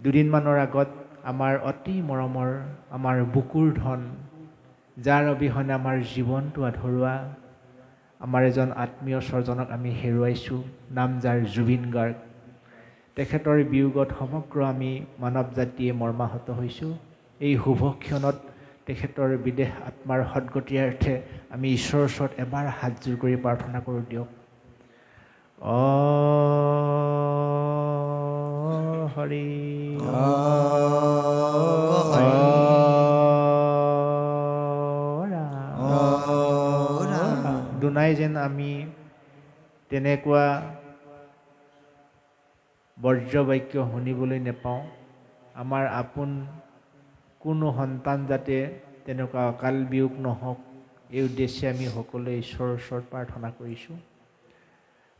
দুদিনমানৰ আগত আমাৰ অতি মৰমৰ আমাৰ বুকুৰ ধন, যাৰ অবিহনে আমাৰ জীৱনটো আধৰুৱা, আমাৰ এজন আত্মীয় স্বজনক আমি হেৰুৱাইছোঁ, নাম যাৰ জুবিন গাৰ্গ। তেখেতৰ বিয়োগত সমগ্ৰ আমি মানৱ জাতিয়ে মৰ্মাহত হৈছোঁ। এই শুভ ক্ষণত তেখেতৰ বিদেহ আত্মাৰ সদ্গতিয়াৰ্থে আমি ঈশ্বৰৰ ওচৰত এবাৰ হাতযোৰ কৰি প্ৰাৰ্থনা কৰোঁ দিয়ক। হৰি দুনাই যেন আমি তেনেকুৱা বজ্ৰবাক্য শুনিবলৈ নেপাওঁ। আমাৰ আপোন কোনো সন্তান যাতে তেনেকুৱা অকাল বিয়োগ নহওক, এই উদ্দেশ্যে আমি সকলোৱে ঈশ্বৰৰ ওচৰত প্ৰাৰ্থনা কৰিছোঁ।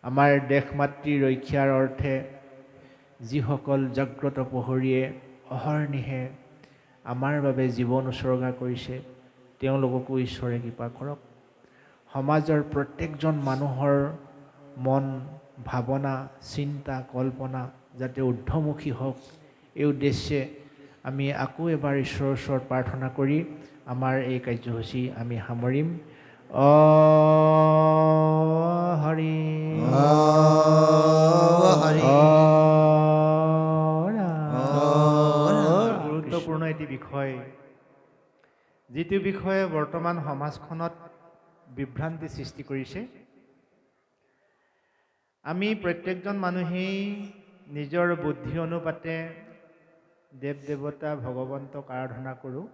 আমাৰ দেশ মাতৃ ৰক্ষাৰ অৰ্থে যিসকল জাগ্ৰত প্ৰহৰীয়ে অহৰ্নিশে আমাৰ বাবে জীৱন উচৰ্গা কৰিছে, তেওঁলোককো ঈশ্বৰে কৃপা কৰক। সমাজৰ প্ৰত্যেকজন মানুহৰ মন, ভাৱনা, চিন্তা, কল্পনা যাতে ঊৰ্ধ্বমুখী হওক, এই উদ্দেশ্যে আমি আকৌ এবাৰ ঈশ্বৰৰ ওচৰত প্ৰাৰ্থনা কৰি আমাৰ এই কাৰ্যসূচী আমি সামৰিম। হৰি গুৰুত্বপূৰ্ণ এটি বিষয়, যিটো বিষয়ে বৰ্তমান সমাজখনত বিভ্ৰান্তি সৃষ্টি কৰিছে। আমি প্ৰত্যেকজন মানুহেই নিজৰ বুদ্ধি অনুপাতে দেৱ দেৱতা ভগৱন্তক আৰাধনা কৰোঁ।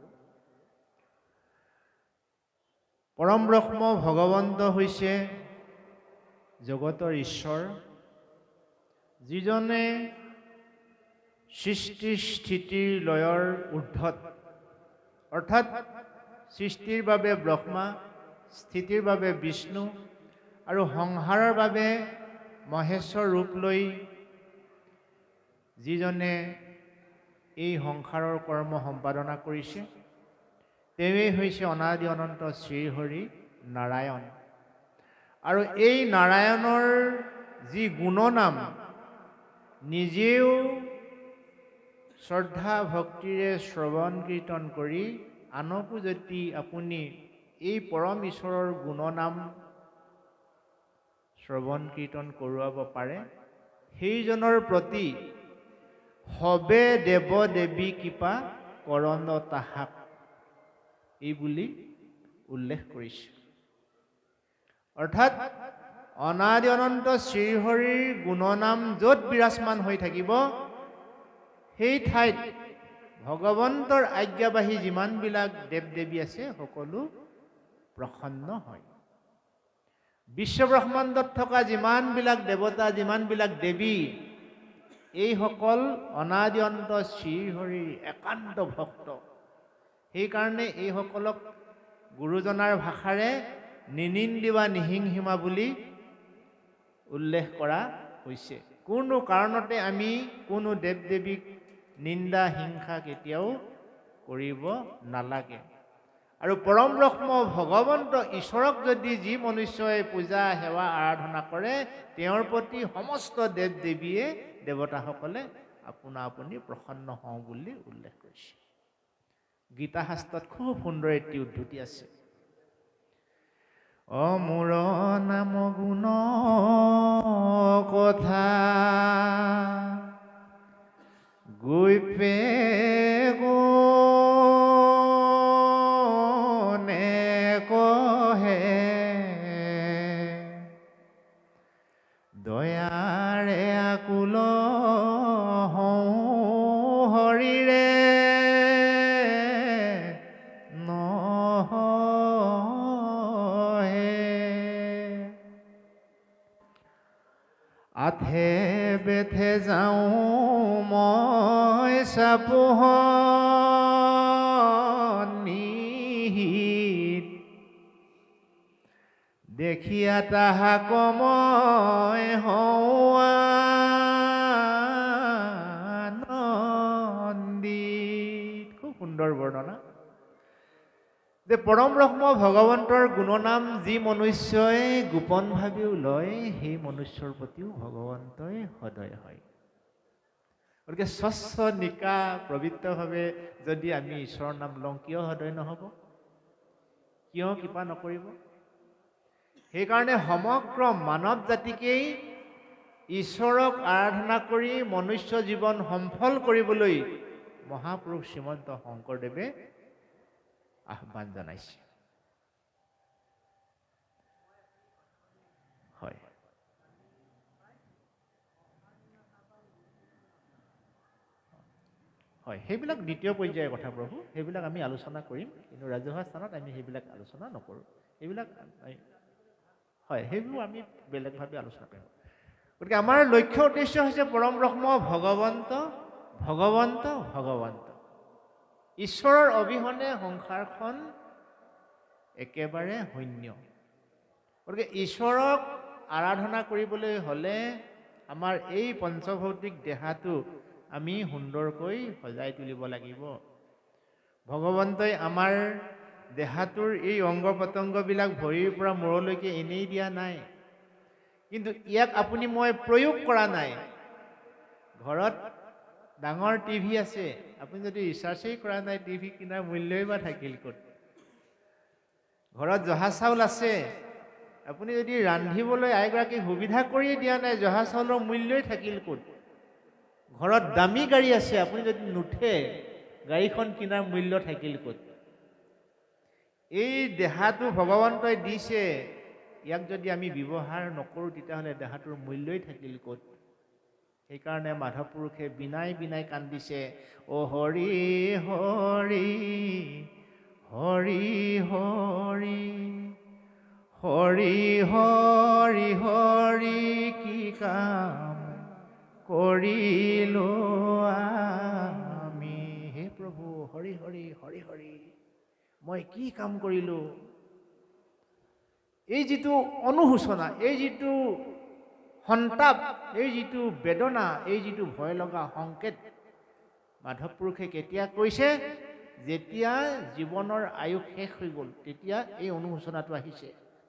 পৰম ব্ৰহ্ম ভগৱন্ত হৈছে জগতৰ ঈশ্বৰ, যিজনে সৃষ্টি স্থিতিৰ লয়ৰ ঊৰ্ধত, অৰ্থাৎ সৃষ্টিৰ বাবে ব্ৰহ্মা, স্থিতিৰ বাবে বিষ্ণু আৰু সংহাৰৰ বাবে মহেশ্বৰ ৰূপ লৈ যিজনে এই সংসাৰৰ কৰ্ম সম্পাদনা কৰিছে, তেওঁৱেই হৈছে অনাদি অনন্ত শ্ৰীহৰি নাৰায়ণ। আৰু এই নাৰায়ণৰ যি গুণনাম নিজেও শ্ৰদ্ধা ভক্তিৰে শ্ৰৱণ কীৰ্তন কৰি আনকো যদি আপুনি এই পৰম ঈশ্বৰৰ গুণনাম শ্ৰৱণ কীৰ্তন কৰোৱাব পাৰে, সেইজনৰ প্ৰতি সবে দেৱ দেৱী কৃপা কৰণ তাহাক, এই বুলি উল্লেখ কৰিছে। অৰ্থাৎ অনাদি অনন্ত শ্ৰীহৰিৰ গুণনাম য'ত বিৰাজমান হৈ থাকিব, সেই ঠাইত ভগৱন্তৰ আজ্ঞাবাহী যিমানবিলাক দেৱ দেৱী আছে সকলো প্ৰসন্ন হয়। বিশ্ব ব্ৰহ্মাণ্ডত থকা যিমানবিলাক দেৱতা, যিমানবিলাক দেৱী, এইসকল অনাদি অনন্ত শ্ৰীহৰিৰ একান্ত ভক্ত। সেইকাৰণে এইসকলক গুৰুজনাৰ ভাষাৰে নিনিন্দিবা নিহিংসিমা বুলি উল্লেখ কৰা হৈছে। কোনো কাৰণতে আমি কোনো দেৱ দেৱীক নিন্দা হিংসা কেতিয়াও কৰিব নালাগে। আৰু পৰম ব্ৰহ্ম ভগৱন্ত ঈশ্বৰক যদি যি মনুষ্যই পূজা সেৱা আৰাধনা কৰে, তেওঁৰ প্ৰতি সমস্ত দেৱ দেৱীয়ে দেৱতাসকলে আপোনা আপুনি প্ৰসন্ন হওঁ বুলি উল্লেখ কৰিছে। গীতা শাস্ত্ৰত খুব সুন্দৰ এটি উদ্ধৃতি আছে। মোৰ নাম গুণ কথা গৈপে গুণে কহে, দয়াৰে আকুল হওঁ হৰিৰে আথে বেথে যাওঁ মই চাপোহনিহিত, দেখিয়া তাহাক মই হওঁ আনন্দিত। খুব সুন্দৰ বৰ্ণনা যে পৰম ব্ৰহ্ম ভগৱন্তৰ গুণনাম যি মনুষ্যই গোপনভাৱেও লয়, সেই মনুষ্যৰ প্ৰতিও ভগৱন্তই সদয় হয়। গতিকে স্বচ্ছ নিকা পবিত্ৰভাৱে যদি আমি ঈশ্বৰৰ নাম লওঁ, কিয় সদয় নহ'ব? কিয় কৃপা নকৰিব? সেইকাৰণে সমগ্ৰ মানৱ জাতিকেই ঈশ্বৰক আৰাধনা কৰি মনুষ্য জীৱন সফল কৰিবলৈ মহাপুৰুষ শ্ৰীমন্ত শংকৰদেৱে আহ্বান জনাইছে। হয়, হয়, সেইবিলাক দ্বিতীয় পৰ্যায়ৰ কথা প্ৰভু, সেইবিলাক আমি আলোচনা কৰিম, কিন্তু ৰাজহুৱা স্থানত আমি সেইবিলাক আলোচনা নকৰোঁ। সেইবিলাক হয়, সেইবোৰ আমি বেলেগভাৱে আলোচনা কৰিম। গতিকে আমাৰ লক্ষ্য উদ্দেশ্য হৈছে পৰম ব্ৰহ্ম ভগৱন্ত, ভগৱন্ত, ভগৱন্ত। ঈশ্বৰৰ অবিহনে সংসাৰখন একেবাৰে শূন্য। গতিকে ঈশ্বৰক আৰাধনা কৰিবলৈ হ'লে আমাৰ এই পঞ্চভৌতিক দেহাটো আমি সুন্দৰকৈ সজাই তুলিব লাগিব। ভগৱন্তই আমাৰ দেহাটোৰ এই অংগ প্ৰত্যংগবিলাক ভৰিৰ পৰা মূৰলৈকে এনেই দিয়া নাই, কিন্তু ইয়াক আপুনি মই প্ৰয়োগ কৰা নাই। ঘৰত ডাঙৰ টিভি আছে, আপুনি যদি ৰিচাৰ্জেই কৰা নাই, টিভি কিনাৰ মূল্যই বা থাকিল ক'ত? ঘৰত জহা চাউল আছে, আপুনি যদি ৰান্ধিবলৈ আইগৰাকীক সুবিধা কৰিয়ে দিয়া নাই, জহা চাউলৰ মূল্যই থাকিল ক'ত? ঘৰত দামী গাড়ী আছে, আপুনি যদি নুঠে, গাড়ীখন কিনাৰ মূল্য থাকিল ক'ত? এই দেহাটো ভগৱন্তই দিছে, ইয়াক যদি আমি ব্যৱহাৰ নকৰোঁ, তেতিয়াহ'লে দেহাটোৰ মূল্যই থাকিল ক'ত? সেইকাৰণে মাধৱ পুৰুষে বিনাই বিনাই কান্দিছে, অ হৰি হৰি হৰি হৰি হৰি হৰি হৰি কি কাম কৰিলো আমি। হে প্ৰভু, হৰি হৰি হৰি হৰি, মই কি কাম কৰিলো? এই যিটো অনুশোচনা, এই যিটো সন্তাপ, এই যিটো বেদনা, এই যিটো ভয় লগা সংকেত মাধৱ পুৰুষে কেতিয়া কৈছে? যেতিয়া জীৱনৰ আয়ুস শেষ হৈ গ'ল, তেতিয়া এই অনুশোচনাটো আহিছে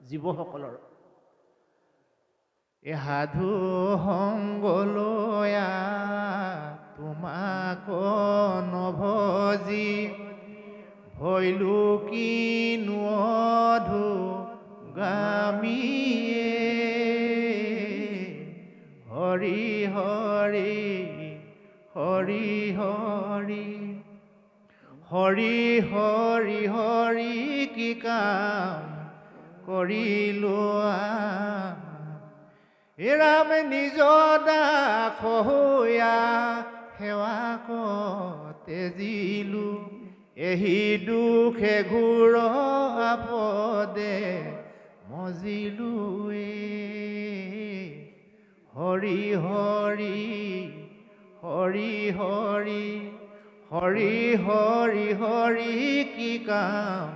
জীৱসকলৰ। এ সাধু সংগলয়া তোমাক নভজি, ভৈলো কিনো অধোগামীয়ে। হৰি হৰি হৰি হৰি হৰি হৰি হৰি কি কাম কৰিলো হে ৰাম, নিজ দাস হৈয়া সেৱা তেজিলো, এহি দুখে ঘোৰ আপদে মজিলো। হৰি হৰি হৰি হৰি হৰি হৰি হৰি কি কাম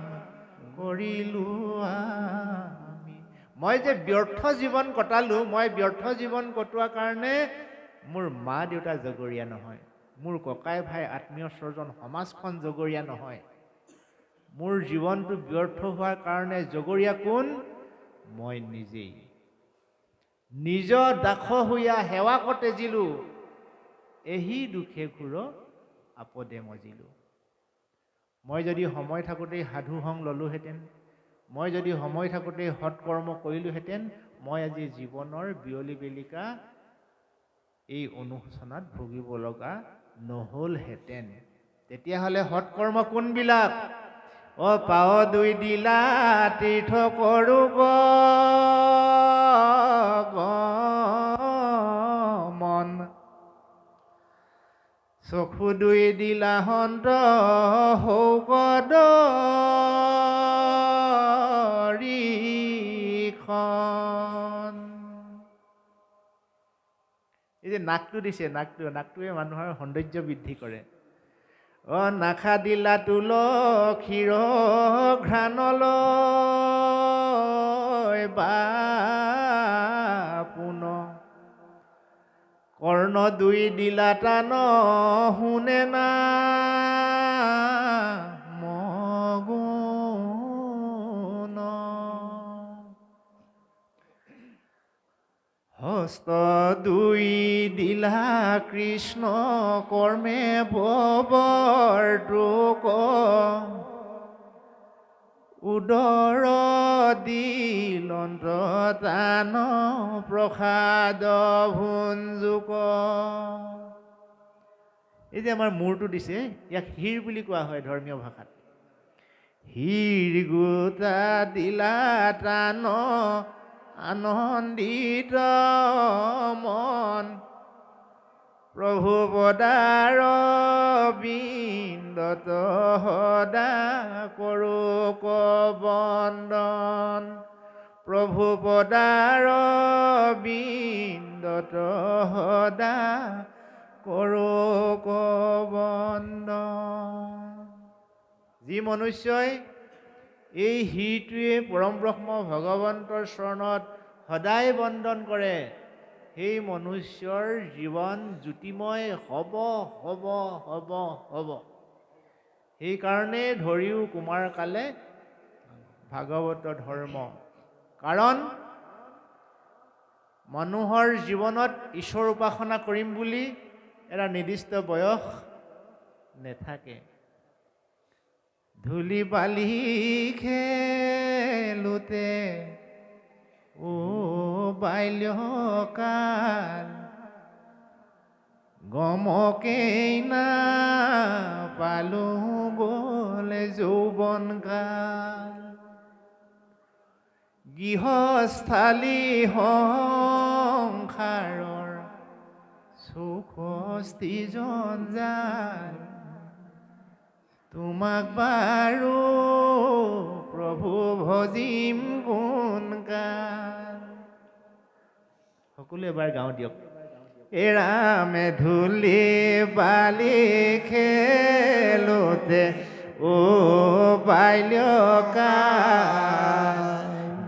কৰিলো আমি। মই যে ব্যৰ্থ জীৱন কটালো, মই ব্যৰ্থ জীৱন কটোৱাৰ কাৰণে মোৰ মা দেউতা জগৰীয়া নহয়, মোৰ ককাই ভাই আত্মীয় স্বজন সমাজখন জগৰীয়া নহয়। মোৰ জীৱনটো ব্যৰ্থ হোৱাৰ কাৰণে জগৰীয়া কোন? মই নিজেই। নিজ দাস হৈয়া সেৱা তেজিলো, এহি দুখে ঘোৰ আপদে মজিলো। মই যদি সময় থাকোঁতেই সাধু সংগ ললোহেঁতেন, মই যদি সময় থাকোঁতেই সৎকৰ্ম কৰিলোহেঁতেন, মই আজি জীৱনৰ বিয়লি বেলিকা এই অনুশোচনাত ভুগিব লগা নহ'লহেঁতেন। তেতিয়াহ'লে সৎকৰ্ম কোনবিলাক? অ পাৱ দুই দিলা তীৰ্থ কৰো গমন, চকু দুই দিলা সন্ত সৌকদৰীখন। এই যে নাকটো দিছে, নাকটোৱে মানুহৰ সৌন্দৰ্য বৃদ্ধি কৰে। অ নাখা দিলা তুলসীৰ ঘ্ৰাণলৈ বাপুন, কৰ্ণ দুই দিলা টান শুনে না মগুণ, হস্ত দুই দিলা দিলা কৃষ্ণ কৰ্মে প্ৰৱৰ্তক উদৰ দিলন্ততান প্ৰসাদ ভুঞ্জুক। এই যে আমাৰ মূৰটো দিছে, ইয়াক হীৰ বুলি কোৱা হয় ধৰ্মীয় ভাষাত। হীৰ গোটা দিলা তান আনন্দিত মন, প্ৰভু পদাৰ বিন্দত সদা কৰোক বন্দন, প্ৰভু পদাৰ বিন্দত সদা কৰোক বন্দন। যি মনুষ্যই এই হীৰটোৱে পৰম ব্ৰহ্ম ভগৱন্তৰ চৰণত সদায় বন্দন কৰে, সেই মনুষ্যৰ জীৱন জ্যোতিময় হ'ব হ'ব হ'ব হ'ব। সেইকাৰণে ধৰিও কুমাৰ কালে ভাগৱত ধৰ্ম। কাৰণ মানুহৰ জীৱনত ঈশ্বৰ উপাসনা কৰিম বুলি এটা নিৰ্দিষ্ট বয়স নেথাকে। ধূলি বালি খেলোতে বাল্যকাল, গমকেই না পালো গ'লে যৌৱন কাল। গৃহস্থালী সংসাৰৰ চৌষষ্ঠি জঞ্জাল, তোমাক বাৰু প্ৰভু ভজিম কোন কাল। সকলোৱে এবাৰ গাওঁ দিয়ক। এৰামে ধূলি বালি খেলোতে বাল্যকাল,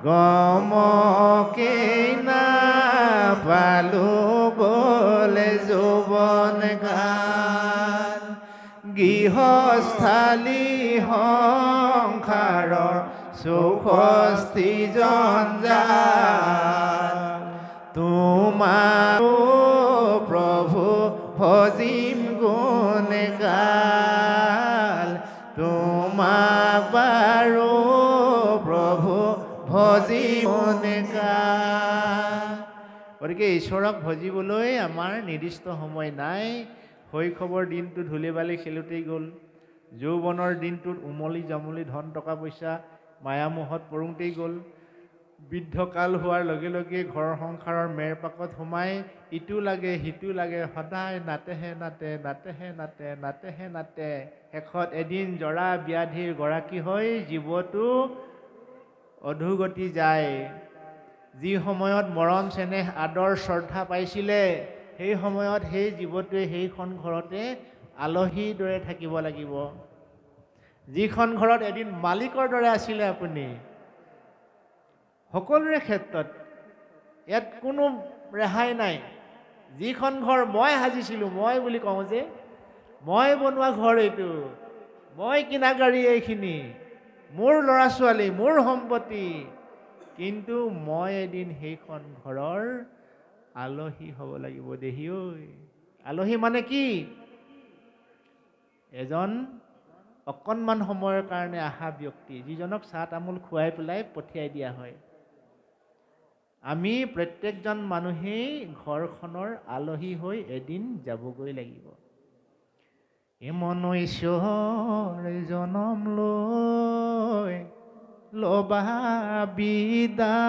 গমকেই না পালো গ'লে যৌৱন কাল। গৃহস্থালী সংসাৰৰ চৌষষ্ঠি জঞ্জাল, তোমাৰ প্ৰভু ভজিম কোন কাল, তোমাক বাৰু প্ৰভু ভজিম কোন কাল। গতিকে ঈশ্বৰক ভজিবলৈ আমাৰ নিৰ্দিষ্ট সময় নাই। শৈশৱৰ দিনটো ধূলি বালি খেলোতেই গ'ল, যৌৱনৰ দিনটোত উমলি জামলি ধন টকা পইচা মায়ামোহত পৰোঁতেই গ'ল, বৃদ্ধকাল হোৱাৰ লগে লগে ঘৰ সংসাৰৰ মেৰপাকত সোমাই ইটো লাগে সিটো লাগে, সদায় নাতেহে নাতে নাতেহে নাতে নাতেহে নাতে। শেষত এদিন জৰা ব্যাধিৰ গৰাকী হৈ জীৱটো অধোগতি যায়। যি সময়ত মৰম চেনেহ আদৰ শ্ৰদ্ধা পাইছিলে, সেই সময়ত সেই জীৱটোৱে সেইখন ঘৰতে আলহীৰ দৰে থাকিব লাগিব। যিখন ঘৰত এদিন মালিকৰ দৰে আছিলে আপুনি, সকলোৰে ক্ষেত্ৰত ইয়াত কোনো ৰেহাই নাই। যিখন ঘৰ মই সাজিছিলোঁ, মই বুলি কওঁ যে, মই বনোৱা ঘৰ এইটো, মই কিনা গাড়ী এইখিনি, মোৰ ল'ৰা ছোৱালী, মোৰ সম্পত্তি, কিন্তু মই এদিন সেইখন ঘৰৰ আলহী হ'ব লাগিব দেহি ঐ। আলহী মানে কি? এজন অকণমান সময়ৰ কাৰণে আহা ব্যক্তি, যিজনক চাহ তামোল খুৱাই পেলাই পঠিয়াই দিয়া হয়। আমি প্ৰত্যেকজন মানুহেই ঘৰখনৰ আলহী হৈ এদিন যাবগৈ লাগিব। এ মনুষ্যৰ জনম লৈ লবা বিদায়,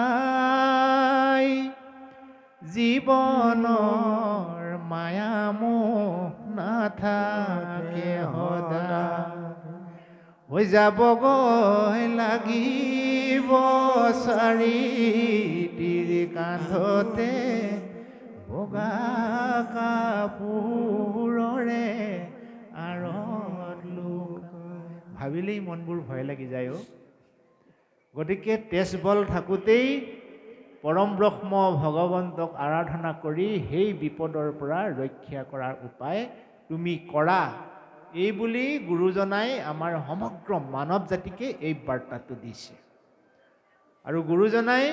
জীৱনৰ মায়ামোহ নাথাকে সদায়। হৈ যাবগৈ লাগিব চাৰিটিৰ কান্ধতে বগা কাপোৰৰে আঁৰত লোক। ভাবিলেই মনবোৰ ভয় লাগি যায় অ'। গতিকে তেজ বল থাকোঁতেই পৰম ব্ৰহ্ম ভগৱন্তক আৰাধনা কৰি সেই বিপদৰ পৰা ৰক্ষা কৰাৰ উপায় তুমি কৰা, এই বুলি গুৰুজনাই আমাৰ সমগ্ৰ মানৱ জাতিকে এই বাৰ্তাটো দিছে। আৰু গুৰুজনাই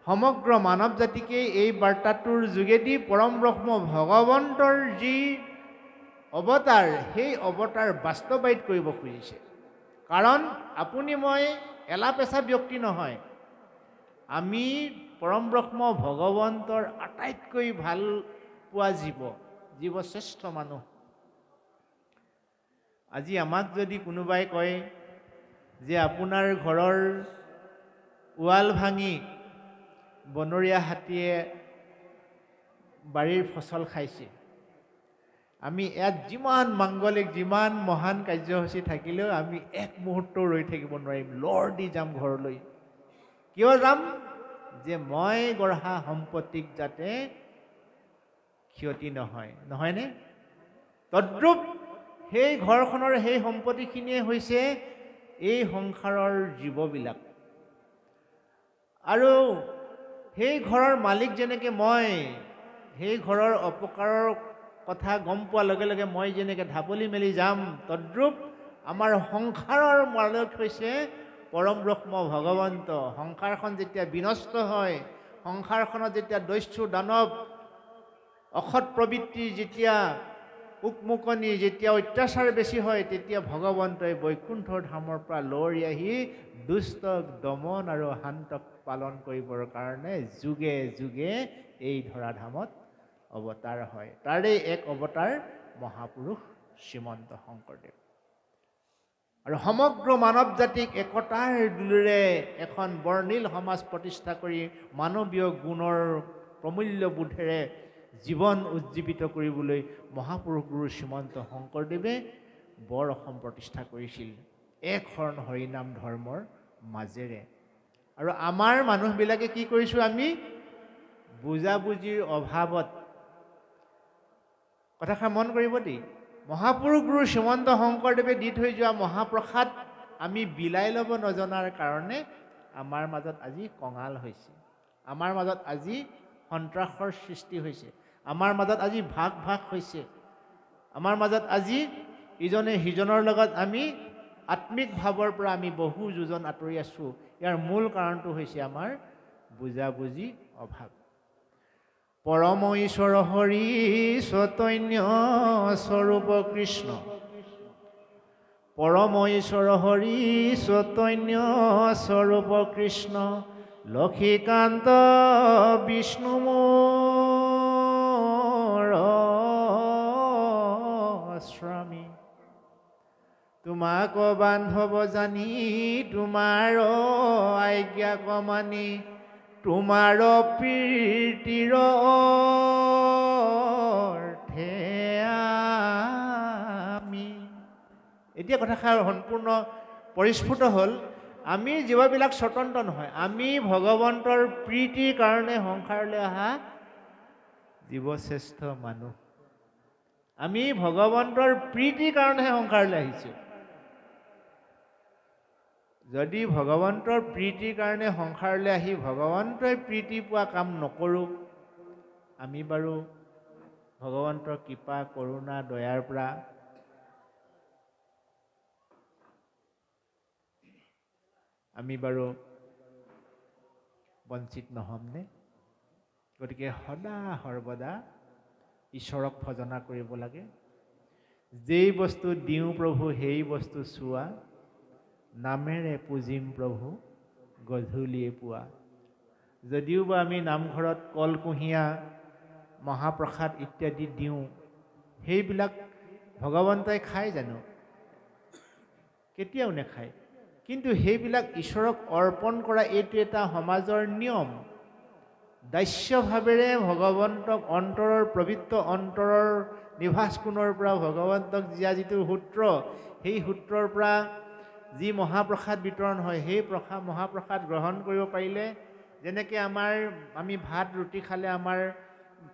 সমগ্ৰ মানৱ জাতিকে এই বাৰ্তাটোৰ যোগেদি পৰম ব্ৰহ্ম ভগৱন্তৰ যি অৱতাৰ, সেই অৱতাৰ বাস্তৱায়িত কৰিব খুজিছে। কাৰণ আপুনি মই এলাপেচা ব্যক্তি নহয়, আমি পৰম ব্ৰহ্ম ভগৱন্তৰ আটাইতকৈ ভাল পোৱা জীৱ শ্ৰেষ্ঠ মানুহ। আজি আমাক যদি কোনোবাই কয় যে আপোনাৰ ঘৰৰ ৱাল ভাঙি বনৰীয়া হাতীয়ে বাৰীৰ ফচল খাইছে, আমি ইয়াত যিমান মাংগলিক, যিমান মহান কাৰ্যসূচী থাকিলেও আমি এক মুহূৰ্ত ৰৈ থাকিব নোৱাৰিম, লৰ দি যাম ঘৰলৈ। কিয় যাম? যে মই গঢ়া সম্পত্তিক যাতে ক্ষতি নহয়, নহয়নে? তদ্ৰূপ সেই ঘৰখনৰ সেই সম্পত্তিখিনিয়ে হৈছে এই সংসাৰৰ জীৱবিলাক। আৰু সেই ঘৰৰ মালিক যেনেকৈ মই সেই ঘৰৰ অপকাৰৰ কথা গম পোৱাৰ লগে লগে মই যেনেকৈ ঢাপলি মেলি যাম, তদ্ৰূপ আমাৰ সংসাৰৰ মালিক হৈছে পৰম ব্ৰহ্ম ভগৱন্ত। সংসাৰখন যেতিয়া বিনষ্ট হয়, সংসাৰখনত যেতিয়া দস্যু দানৱ অসৎ প্ৰবৃত্তি যেতিয়া উকমুকনি, যেতিয়া অত্যাচাৰ বেছি হয়, তেতিয়া ভগৱন্তই বৈকুণ্ঠৰ ধামৰ পৰা লৰি আহি দুষ্টক দমন আৰু শান্তক পালন কৰিবৰ কাৰণে যুগে যুগে এই ধৰাধামত অৱতাৰ হয়। তাৰে এক অৱতাৰ মহাপুৰুষ শ্ৰীমন্ত শংকৰদেৱ। আৰু সমগ্ৰ মানৱ জাতিক একতাৰ দোলেৰে এখন বৰ্ণিল সমাজ প্ৰতিষ্ঠা কৰি মানৱীয় গুণৰ প্ৰমূল্যবোধেৰে জীৱন উজ্জীৱিত কৰিবলৈ মহাপুৰুষ গুৰু শ্ৰীমন্ত শংকৰদেৱে বৰ অসম প্ৰতিষ্ঠা কৰিছিল, এক শৰণ হৰিনাম ধৰ্মৰ মাজেৰে। আৰু আমাৰ মানুহবিলাকে কি কৰিছোঁ? আমি বুজাবুজিৰ অভাৱত, কথাষাৰ মন কৰিব দেই, মহাপুৰুষ গুৰু শ্ৰীমন্ত শংকৰদেৱে দি থৈ যোৱা মহাপ্ৰসাদ আমি বিলাই ল'ব নজনাৰ কাৰণে আমাৰ মাজত আজি কঙাল হৈছে, আমাৰ মাজত আজি সন্ত্ৰাসৰ সৃষ্টি হৈছে, আমাৰ মাজত আজি ভাগ ভাগ হৈছে, আমাৰ মাজত আজি ইজনে সিজনৰ লগত আমি আত্মিক ভাৱৰ পৰা আমি বহু যোজন আঁতৰি আছোঁ। ইয়াৰ মূল কাৰণটো হৈছে আমাৰ বুজাবুজি অভাৱ। পৰম ঈশ্বৰ হৰি চৈতন্য স্বৰূপ কৃষ্ণ, পৰম ঈশ্বৰ হৰি চৈতন্য স্বৰূপ কৃষ্ণ, লক্ষীকান্ত বিষ্ণু মোৰ স্বামী। তোমাক বান্ধৱ জানি তোমাৰ আজ্ঞাক মানি, তোমাৰ প্ৰীতিৰ অৰ্থে আমি। এতিয়া কথাষাৰ সম্পূৰ্ণ পৰিস্ফুট হ'ল। আমি জীৱবিলাক স্বতন্ত্ৰ নহয়, আমি ভগৱন্তৰ প্ৰীতিৰ কাৰণে সংসাৰলৈ অহা জীৱশ্ৰেষ্ঠ মানুহ। আমি ভগৱন্তৰ প্ৰীতিৰ কাৰণেহে সংসাৰলৈ আহিছোঁ। যদি ভগৱন্তৰ প্ৰীতিৰ কাৰণে সংসাৰলৈ আহি ভগৱন্তই প্ৰীতি পোৱা কাম নকৰোঁ, আমি বাৰু ভগৱন্তৰ কৃপা কৰোণা দয়াৰ পৰা আমি বাৰু বঞ্চিত নহ'মনে? গতিকে সদা সৰ্বদা ঈশ্বৰক ভজনা কৰিব লাগে। যেই বস্তু দিওঁ প্ৰভু সেই বস্তু চোৱা, নামেৰে পুজিম প্ৰভু গধূলিয়ে পুৱা। যদিও বা আমি নামঘৰত কল কুঁহিয়া, মহাপ্ৰসাদ ইত্যাদি দিওঁ, সেইবিলাক ভগৱন্তই খায় জানো? কেতিয়াও নেখায়। কিন্তু সেইবিলাক ঈশ্বৰক অৰ্পণ কৰা এইটো এটা সমাজৰ নিয়ম। দাস্যভাৱেৰে ভগৱন্তক অন্তৰৰ পবিত্ৰ অন্তৰৰ নিভাজ কোণৰ পৰা ভগৱন্তক দিয়া যিটো সূত্ৰ, সেই সূত্ৰৰ পৰা যি মহাপ্ৰসাদ বিতৰণ হয়, সেই মহাপ্ৰসাদ গ্ৰহণ কৰিব পাৰিলে যেনেকৈ আমি ভাত ৰুটি খালে আমাৰ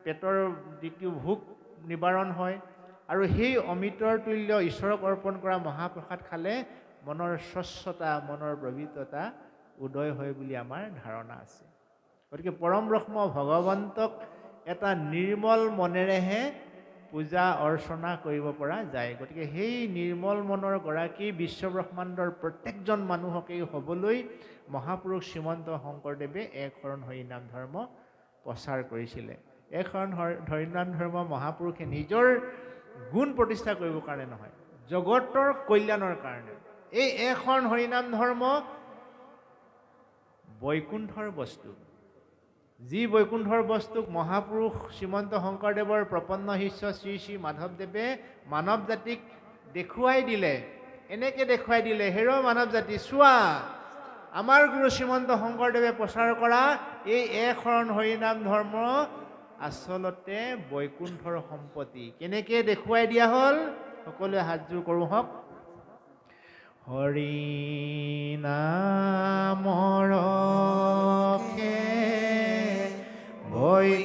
পেটৰ যিটো ভোক নিবাৰণ হয়, আৰু সেই অমৃতৰ তুল্য ঈশ্বৰক অৰ্পণ কৰা মহাপ্ৰসাদ খালে মনৰ স্বচ্ছতা, মনৰ পবিত্ৰতা উদয় হয় বুলি আমাৰ ধাৰণা আছে। গতিকে পৰম ব্ৰহ্ম ভগৱন্তক এটা নিৰ্মল মনেৰেহে পূজা অৰ্চনা কৰিব পৰা যায়। গতিকে সেই নিৰ্মল মনৰ গৰাকী বিশ্বব্ৰহ্মাণ্ডৰ প্ৰত্যেকজন মানুহকেই হ'বলৈ মহাপুৰুষ শ্ৰীমন্ত শংকৰদেৱে এক শৰণ হৰি নাম ধৰ্ম প্ৰচাৰ কৰিছিলে। এক শৰণ হৰি নাম ধৰ্ম মহাপুৰুষে নিজৰ গুণ প্ৰতিষ্ঠা কৰিবৰ কাৰণে নহয়, জগতৰ কল্যাণৰ কাৰণে। এই এক শৰণ হৰি নাম ধৰ্ম বৈকুণ্ঠৰ বস্তু। যি বৈকুণ্ঠৰ বস্তুক মহাপুৰুষ শ্ৰীমন্ত শংকৰদেৱৰ প্ৰপন্ন শিষ্য শ্ৰী শ্ৰী মাধৱদেৱে মানৱ জাতিক দেখুৱাই দিলে। এনেকৈ দেখুৱাই দিলে, হেৰ' মানৱ জাতি চোৱা, আমাৰ গুৰু শ্ৰীমন্ত শংকৰদেৱে প্ৰচাৰ কৰা এই এক শৰণ হৰি নাম ধৰ্ম আচলতে বৈকুণ্ঠৰ সম্পত্তি। কেনেকৈ দেখুৱাই দিয়া হ'ল? সকলোৱে হাতযোৰ কৰোঁ হওক। হৰি নামৰ বৈকুণ্ঠৰ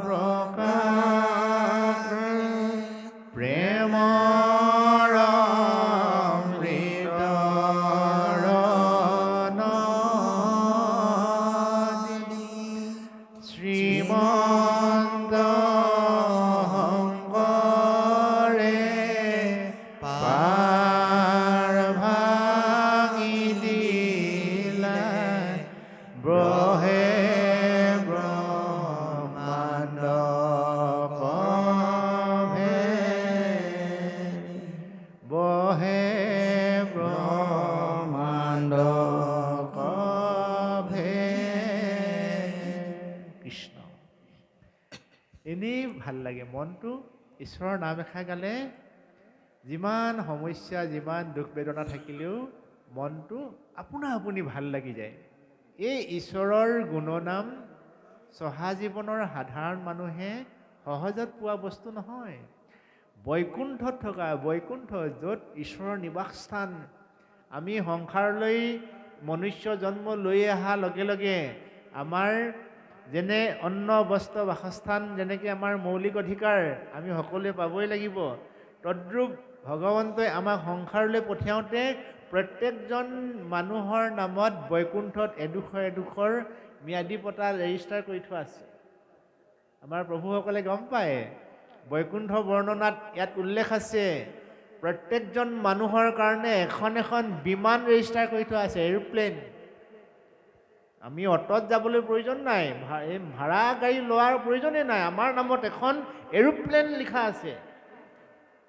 প্ৰকাশ প্ৰেমৰ অমৃত শ্ৰীমন্ত শংকৰে পাৰ ভাঙি দিলা ব্ৰহে ব্ৰহ্মাণ্ড বহে ব্ৰহ্মাণ্ড কৃষ্ণ। এনেই ভাল লাগে মনটো। ঈশ্বৰৰ নাম এষাৰ গালে যিমান সমস্যা যিমান দুখ বেদনা থাকিলেও মনটো আপোনা আপুনি ভাল লাগি যায়। এই ঈশ্বৰৰ গুণনাম চহা জীৱনৰ সাধাৰণ মানুহে সহজত পোৱা বস্তু নহয়। বৈকুণ্ঠত থকা, বৈকুণ্ঠ য'ত ঈশ্বৰৰ নিবাসস্থান। আমি সংসাৰলৈ মনুষ্য জন্ম লৈ অহাৰ লগে লগে আমাৰ যেনে অন্ন বস্ত্ৰ বাসস্থান যেনেকৈ আমাৰ মৌলিক অধিকাৰ আমি সকলোৱে পাবই লাগিব, তদ্ৰূপ ভগৱন্তই আমাক সংসাৰলৈ পঠিয়াওঁতে প্ৰত্যেকজন মানুহৰ নামত বৈকুণ্ঠত এডোখৰ ম্যাদী পতা ৰেজিষ্টাৰ কৰি থোৱা আছে। আমাৰ প্ৰভুসকলে গম পায়, বৈকুণ্ঠ বৰ্ণনাত ইয়াত উল্লেখ আছে, প্ৰত্যেকজন মানুহৰ কাৰণে এখন এখন বিমান ৰেজিষ্টাৰ কৰি থোৱা আছে, এৰোপ্লেন। আমি অটত যাবলৈ প্ৰয়োজন নাই, এই ভাড়া গাড়ী লোৱাৰ প্ৰয়োজনেই নাই, আমাৰ নামত এখন এৰোপ্লেন লিখা আছে।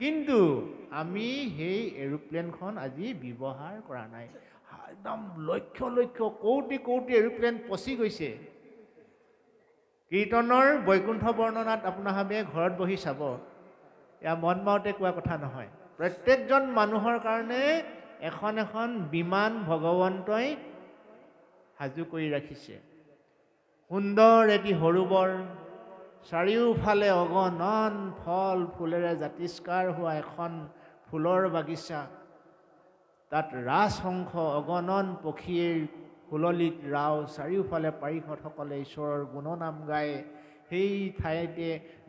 কিন্তু আমি সেই এৰোপ্লেনখন আজি ব্যৱহাৰ কৰা নাই। একদম লক্ষ লক্ষ কোটি কোটি এৰোপ্লেন পচি গৈছে। কীৰ্তনৰ বৈকুণ্ঠ বৰ্ণনাত আপোনাভাৱে ঘৰত বহি চাব, এয়া মন মাওতে কোৱা কথা নহয়। প্ৰত্যেকজন মানুহৰ কাৰণে এখন এখন বিমান ভগৱন্তই সাজু কৰি ৰাখিছে। সুন্দৰ এটি সৰোবৰ, চাৰিওফালে অগণন ফল ফুলেৰে জাতিষ্কাৰ হোৱা এখন ফুলৰ বাগিচা, তাত ৰাজহংস অগণন পক্ষীৰ সুললিত ৰাও, চাৰিওফালে পাৰিষদসকলে ঈশ্বৰৰ গুণনাম গায়। সেই ঠাইতে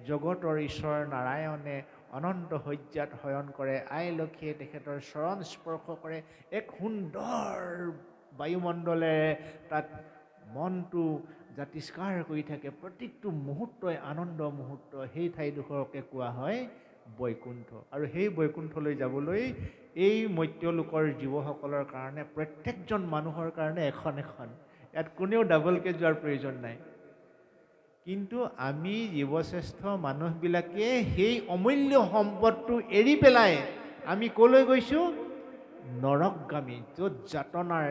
জগতৰ ঈশ্বৰ নাৰায়ণে অনন্ত শয্যাত শয়ন কৰে, আই লক্ষ্মীয়ে তেখেতৰ চৰণ স্পৰ্শ কৰে। এক সুন্দৰ বায়ুমণ্ডলেৰে তাত মনটো জাতিষ্কাৰ কৰি থাকে। প্ৰত্যেকটো মুহূৰ্তই আনন্দ মুহূৰ্ত। সেই ঠাইডোখৰকে কোৱা হয় বৈকুণ্ঠ। আৰু সেই বৈকুণ্ঠলৈ যাবলৈ এই মৰ্ত্যলোকৰ জীৱসকলৰ কাৰণে, প্ৰত্যেকজন মানুহৰ কাৰণে এখন এখন, ইয়াত কোনেও ডাবলকৈ যোৱাৰ প্ৰয়োজন নাই। কিন্তু আমি জীৱশ্ৰেষ্ঠ মানুহবিলাকে সেই অমূল্য সম্পদটো এৰি পেলাই আমি ক'লৈ গৈছোঁ? নৰকগামী, য'ত যাতনাৰ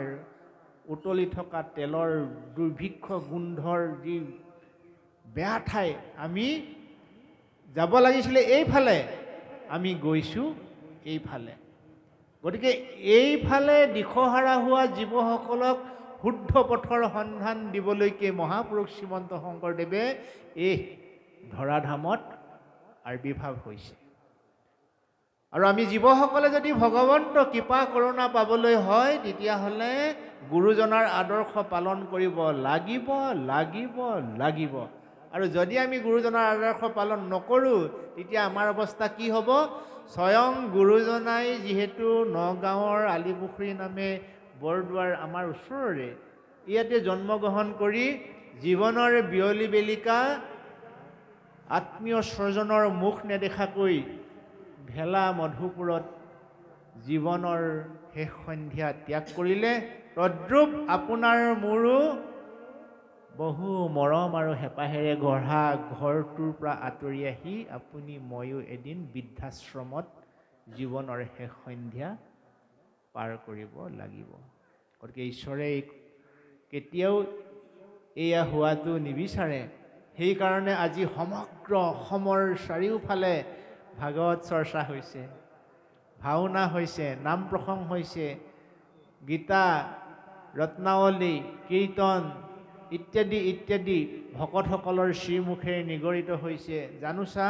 উতলি থকা তেলৰ দুৰ্ভিক্ষ গোন্ধৰ যি বেয়া ঠাই। আমি যাব লাগিছিলে এইফালে, আমি গৈছোঁ এইফালে। গতিকে এইফালে দিশহাৰা হোৱা জীৱসকলক শুদ্ধ পথৰ সন্ধান দিবলৈকে মহাপুৰুষ শ্ৰীমন্ত শংকৰদেৱে এই ধৰাধামত আৱিৰ্ভাৱ হৈছে। আৰু আমি জীৱসকলে যদি ভগৱন্ত কৃপা কৰোণা পাবলৈ হয়, তেতিয়াহ'লে গুৰুজনাৰ আদৰ্শ পালন কৰিব লাগিব লাগিব লাগিব। আৰু যদি আমি গুৰুজনাৰ আদৰ্শ পালন নকৰোঁ, তেতিয়া আমাৰ অৱস্থা কি হ'ব? স্বয়ং গুৰুজনাই যিহেতু নগাঁৱৰ আলিপুখুৰী নামে বৰদুৱাৰ আমাৰ ওচৰৰে, ইয়াতে জন্মগ্ৰহণ কৰি জীৱনৰ বিয়লি বেলিকা আত্মীয় স্বজনৰ মুখ নেদেখাকৈ ভেলা মধুপুৰত জীৱনৰ শেষ সন্ধ্যা ত্যাগ কৰিলে। তদ্ৰূপ আপোনাৰ মোৰো বহু মৰম আৰু হেঁপাহেৰে গঢ়া ঘৰটোৰ পৰা আঁতৰি আহি আপুনি ময়ো এদিন বৃদ্ধাশ্ৰমত জীৱনৰ শেষ সন্ধ্যা পাৰ কৰিব লাগিব। গতিকে ঈশ্বৰে কেতিয়াও এয়া হোৱাটো নিবিচাৰে। সেইকাৰণে আজি সমগ্ৰ অসমৰ চাৰিওফালে ভাগৱত চৰ্চা হৈছে, ভাওনা হৈছে, নাম প্ৰসংগ হৈছে, গীতা, ৰত্নাৱলী, কীৰ্তন ইত্যাদি ইত্যাদি ভকতসকলৰ শ্ৰীমুখেৰে নিগৰিত হৈছে। জানোচা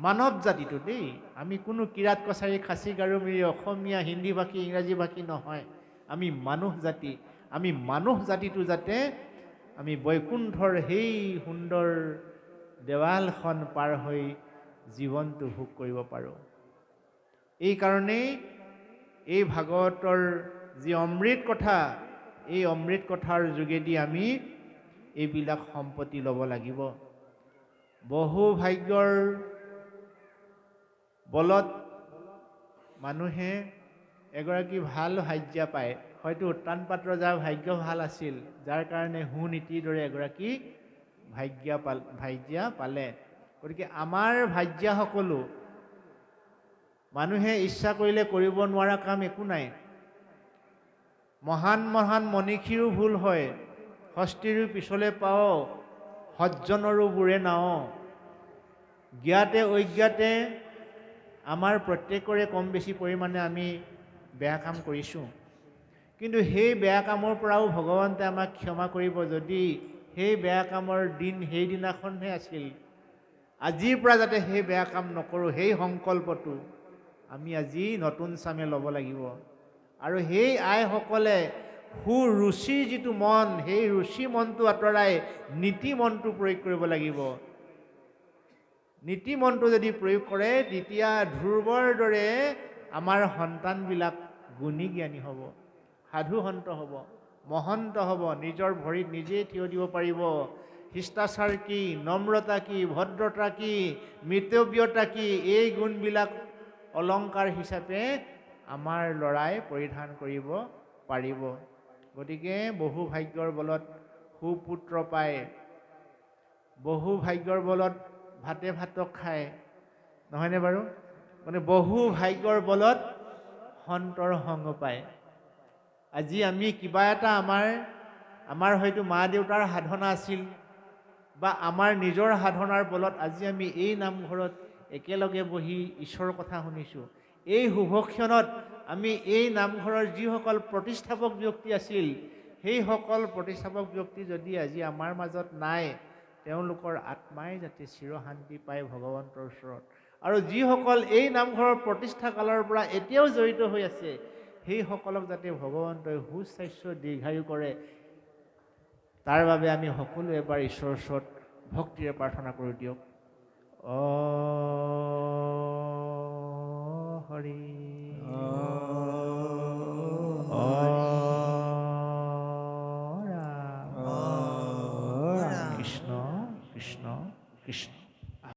মানৱ জাতিটো দেই, আমি কোনো কিৰাত কছাৰী, খাচী, গাৰোমিৰি, অসমীয়া, হিন্দী ভাষী, ইংৰাজী ভাষী নহয়। আমি মানুহ জাতিটো যাতে আমি বৈকুণ্ঠৰ সেই সুন্দৰ দেৱালখন পাৰ হৈ জীৱনটো ভোগ কৰিব পাৰোঁ। এই কাৰণেই এই ভাগৱতৰ যি অমৃত কথা, এই অমৃত কথাৰ যোগেদি আমি এইবিলাক সম্পত্তি ল'ব লাগিব। বহু ভাগ্যৰ বলত মানুহে এগৰাকী ভাল ভাৰ্যা পায়। হয়তো উত্তান পাত্ৰ যাৰ ভাগ্য ভাল আছিল, যাৰ কাৰণে সুনীতিৰ দৰে এগৰাকী ভাৰ্যা পালে। গতিকে আমাৰ ভাৰ্যাসকলো মানুহে ইচ্ছা কৰিলে কৰিব নোৱাৰা কাম একো নাই। মহান মহান মনীষীৰো ভুল হয়। হস্তিৰো পিছলে পাওঁ, সজ্জনৰো বুৰে নাও। জ্ঞাতে অজ্ঞাতে আমাৰ প্ৰত্যেকৰে কম বেছি পৰিমাণে আমি বেয়া কাম কৰিছোঁ। কিন্তু সেই বেয়া কামৰ পৰাও ভগৱন্তে আমাক ক্ষমা কৰিব যদি সেই বেয়া কামৰ দিন সেইদিনাখনহে আছিল। আজিৰ পৰা যাতে সেই বেয়া কাম নকৰোঁ, সেই সংকল্পটো আমি আজি নতুন চামে ল'ব লাগিব। আৰু সেই আইসকলে সুৰুচিৰ যিটো মন, সেই ৰুচি মনটো আঁতৰাই নীতি মনটো প্ৰয়োগ কৰিব লাগিব। নীতি মনটো যদি প্ৰয়োগ কৰে, তেতিয়া ধ্ৰুৱৰ দৰে আমাৰ সন্তানবিলাক গুণী জ্ঞানী হ'ব, সাধু সন্ত হ'ব, মহন্ত হ'ব, নিজৰ ভৰিত নিজেই থিয় দিব পাৰিব। শিষ্টাচাৰ কি, নম্ৰতা কি, ভদ্ৰতা কি, মিতব্যতা কি, এই গুণবিলাক অলংকাৰ হিচাপে আমাৰ ল'ৰাই পৰিধান কৰিব পাৰিব। গতিকে বহু ভাগ্যৰ বলত সুপুত্ৰ পায়, বহু ভাগ্যৰ বলত ভাতক খায়, নহয়নে বাৰু? মানে বহু ভাগ্যৰ বলত সন্তৰ সংগ পায়। আজি আমি কিবা এটা আমাৰ হয়তো মা দেউতাৰ সাধনা আছিল, বা আমাৰ নিজৰ সাধনাৰ বলত আজি আমি এই নামঘৰত একেলগে বহি ঈশ্বৰৰ কথা শুনিছোঁ। এই শুভক্ষণত আমি এই নামঘৰৰ যিসকল প্ৰতিষ্ঠাপক ব্যক্তি আছিল, সেইসকল প্ৰতিষ্ঠাপক ব্যক্তি যদি আজি আমাৰ মাজত নাই, তেওঁলোকৰ আত্মাই যাতে চিৰশান্তি পায় ভগৱন্তৰ ওচৰত। আৰু যিসকল এই নামঘৰৰ প্ৰতিষ্ঠা কালৰ পৰা এতিয়াও জড়িত হৈ আছে, সেইসকলক যাতে ভগৱন্তই সুস্বাস্থ্য দীৰ্ঘায়ু কৰে, তাৰ বাবে আমি সকলোৱে এবাৰ ঈশ্বৰৰ ওচৰত ভক্তিৰে প্ৰাৰ্থনা কৰোঁ দিয়ক।